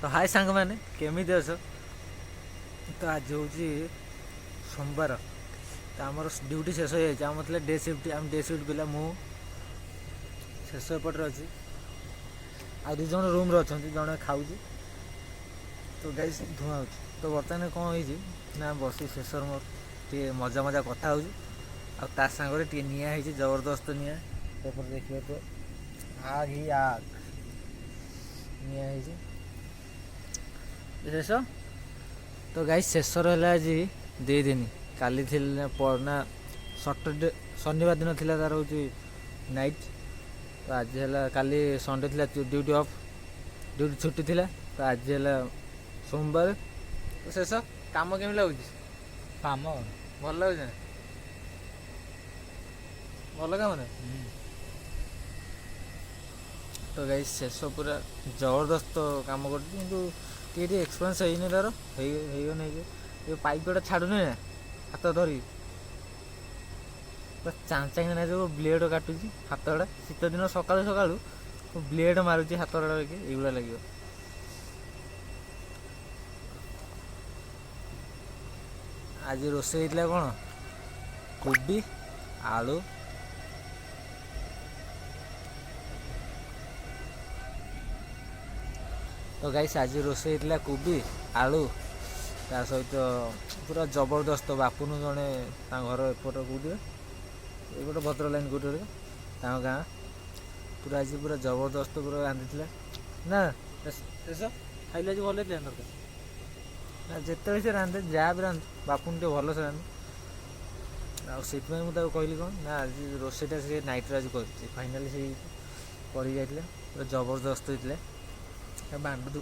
तो हाय सांग मैंने केमी अस तो आज हूँ सोमवार तो आमर ड्यूटी शेष हो जाए आम मतलब डे शिफ्ट आम डे शिफ्ट पिला मु शेष पटे अच्छी आ दु जन रूम अच्छा जड़े खाऊ तो गाइस धुआ हो तो बर्तमान कौन हो ना बसी शेषर मोर टे मजा मजा कथा हो ता सांगे टे निआ जबरदस्त निआ देखिए तो आग ही आग निआ शेष तो गाइस शेष रहा आज 2 दिन काली ना सटरडे शनिवार दिन थिला तार हूँ नाइट तो आज है काली संडे थिला ड्यूटी ऑफ ड्यूटी छुट्टी थिला तो आज है सोमवार तो शेष काम केमी लगुच काम भल लगुच भल काम ना तो गाइस शेष पूरा जबरदस्त काम कर एक्सपेरियंस है तार हो पाइप गोटा छाड़ुनि ना हाथ धरी पूरा चांचा ना जो ब्लेड काटुची हाथ गुड़ा शीत दिन सकालू सकालू ब्लेड मारुची हाथ गुड़ा ये लगे आज रोषे कौन कोबी आलू तो गाइस आज रोषे कोबी आलू ता सहित पूरा जबरदस्त बापुन जड़े घर एपट कौटे एपट भद्र लाइन कौटे गाँ पूरा आज पूरा जबरदस्त पूरा रांधि ना शेष खाइले आज भल ना जिते से रांधे जहाँ भी रांधे बापुन टे भल से रांधे आईपी मुझे कहली कौन ना आज रोषेटा से नाइट आज कर फाइनाली से कर पूरा जबरदस्त होता बांध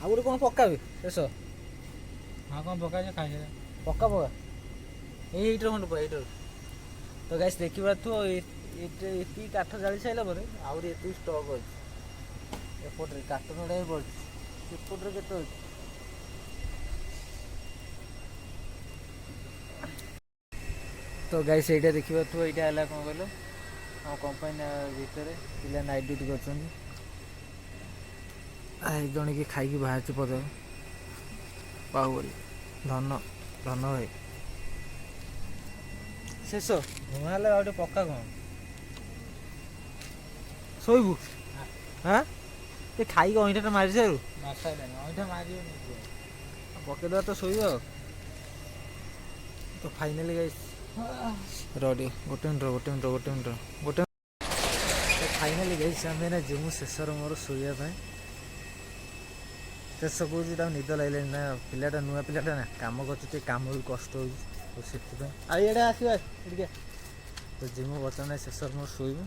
आ गोटे कौन पकाबे शेष हाँ कौन पका खाई पक्का पका यहीटर खंड पका यहीटर तो गाइस देखा तो ये काठ जाली सारा आहरी ये स्टक अच्छे एपटे काठ नड़ा पड़े एपटे के तो गाइस ये देखा तो यहाँ है कौन कहल आम कंपानी भितर पिला नाइट ड्यूटी कर जड़े कि खाई बाहर पद बाहुबली धन धन भाई शेष धुआ गोटे पक्का कौन शोबू हाँ ये खाई अईटा मारी सारू पकईदा तो शोब तो फाइनाली गाइस रडी गोटे मिनट फाइनाली गाइस आम जीमु शेषर मोर शोवाई शेष कौच निद लगे ना पिलाटा नुआ पिलाटा ना कम कर कम भी कष्ट होड़ा आसवा तो जीमु बर्तमान शेष मोर शोबू